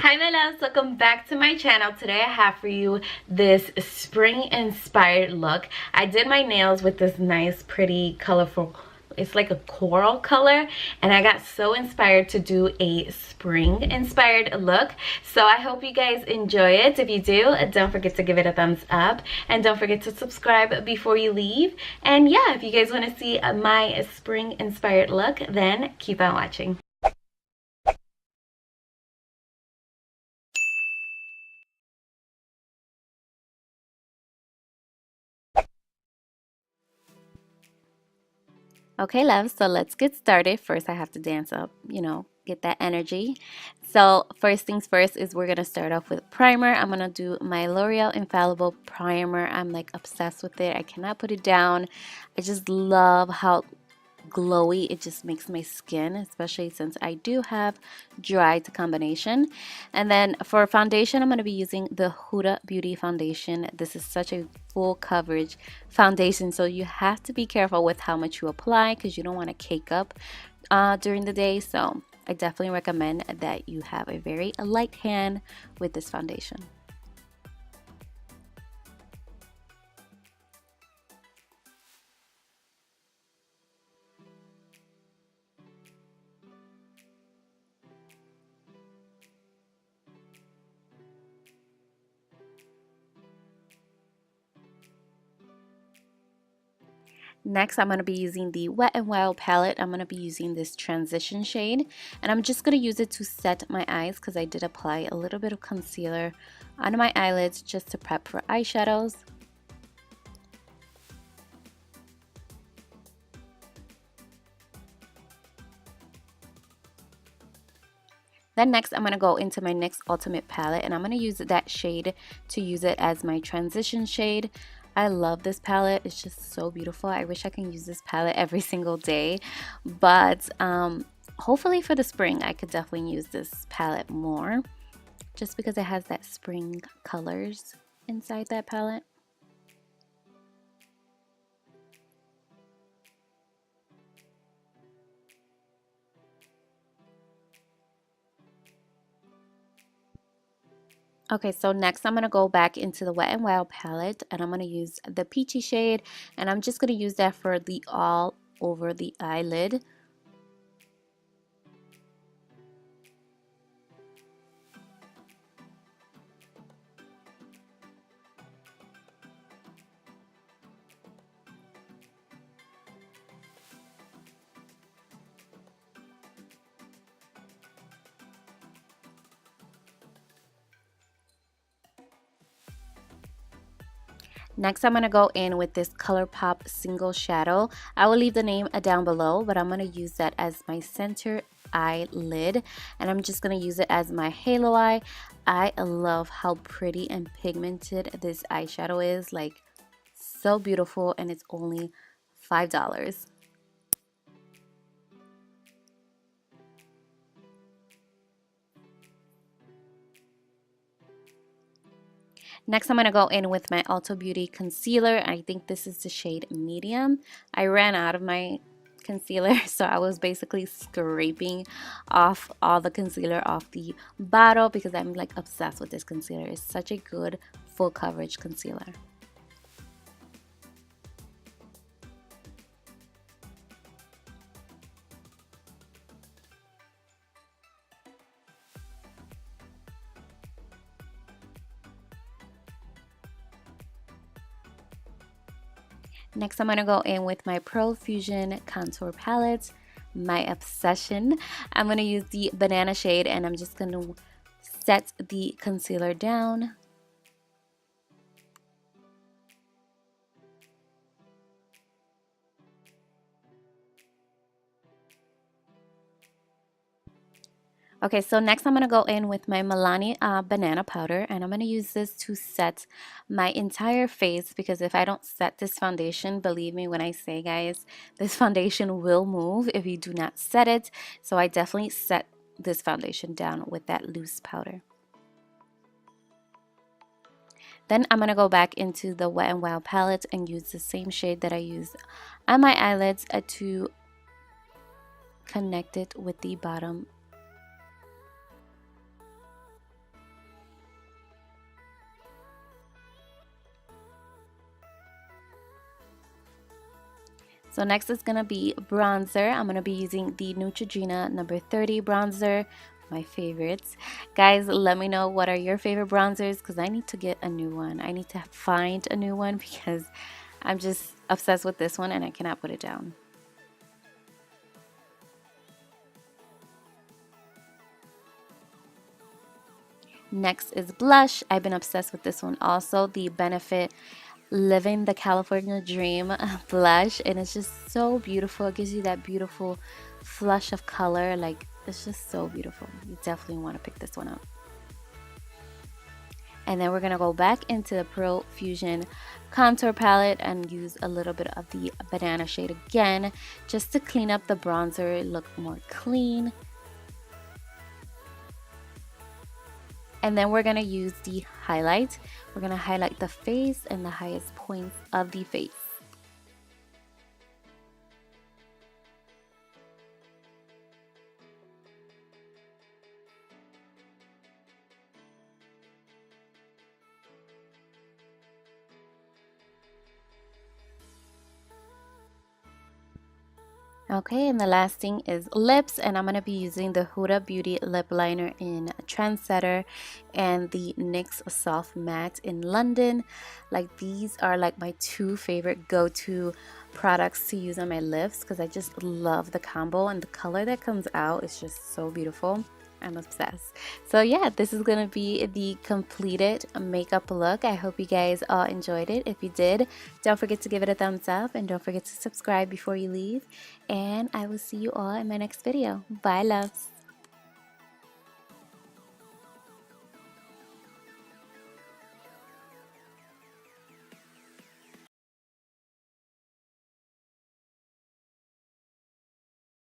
Hi my loves, welcome back to my channel. Today I have for you this spring inspired look. I did my nails with this nice pretty colorful, it's like a coral color, and I got so inspired to do a spring inspired look. So I hope you guys enjoy it. If you do, don't forget to give it a thumbs up and don't forget to subscribe before you leave. And yeah, if you guys want to see my spring inspired look, then keep on watching. Okay, love, so let's get started. First, I have to dance up, get that energy. So first things first is we're going to start off with primer. I'm going to do my L'Oreal Infallible Primer. I'm like obsessed with it. I cannot put it down. I just love how glowy it just makes my skin, especially since I do have dry to combination. And then for foundation, I'm going to be using the Huda Beauty foundation. This is such a full coverage foundation, so you have to be careful with how much you apply because you don't want to cake up during the day. So I definitely recommend that you have a very light hand with this foundation. Next, I'm going to be using the Wet n Wild palette. I'm going to be using this transition shade, and I'm just going to use it to set my eyes because I did apply a little bit of concealer on my eyelids just to prep for eyeshadows. Then next, I'm going to go into my NYX Ultimate palette, and I'm going to use that shade to use it as my transition shade. I love this palette. It's just so beautiful. I wish I can use this palette every single day, but hopefully for the spring, I could definitely use this palette more just because it has that spring colors inside that palette. Okay, so next I'm going to go back into the Wet n Wild palette, and I'm going to use the peachy shade, and I'm just going to use that for the all over the eyelid. Next, I'm going to go in with this ColourPop single shadow. I will leave the name down below, but I'm going to use that as my center eyelid, and I'm just going to use it as my halo eye. I love how pretty and pigmented this eyeshadow is, like so beautiful, and it's only $5. Next, I'm going to go in with my Ulta Beauty concealer. I think this is the shade medium. I ran out of my concealer, so I was basically scraping off all the concealer off the bottle because I'm like obsessed with this concealer. It's such a good full coverage concealer. Next, I'm going to go in with my Pearl Fusion contour palette, my obsession. I'm going to use the banana shade, and I'm just going to set the concealer down. Okay, so next I'm going to go in with my Milani banana powder, and I'm going to use this to set my entire face because if I don't set this foundation, believe me when I say, guys, this foundation will move if you do not set it. So I definitely set this foundation down with that loose powder. Then I'm going to go back into the Wet n Wild palette and use the same shade that I used on my eyelids to connect it with the bottom So next is going to be bronzer. I'm going to be using the Neutrogena number 30 bronzer, my favorites. Guys, let me know what are your favorite bronzers because I need to get a new one. I need to find a new one because I'm just obsessed with this one and I cannot put it down. Next is blush. I've been obsessed with this one also, the Benefit Living the California Dream blush, and it's just so beautiful. It gives you that beautiful flush of color. Like, it's just so beautiful. You definitely want to pick this one up. And then we're going to go back into the Pro Fusion contour palette and use a little bit of the banana shade again just to clean up the bronzer, look more clean. And then we're going to use the highlight. We're going to highlight the face and the highest points of the face. Okay, and the last thing is lips, and I'm going to be using the Huda Beauty lip liner in Trendsetter and the NYX Soft Matte in London. Like, these are like my two favorite go-to products to use on my lips because I just love the combo, and the color that comes out is just so beautiful. I'm obsessed. So yeah, this is gonna be the completed makeup look. I hope you guys all enjoyed it. If you did, don't forget to give it a thumbs up and don't forget to subscribe before you leave. And I will see you all in my next video. Bye, loves.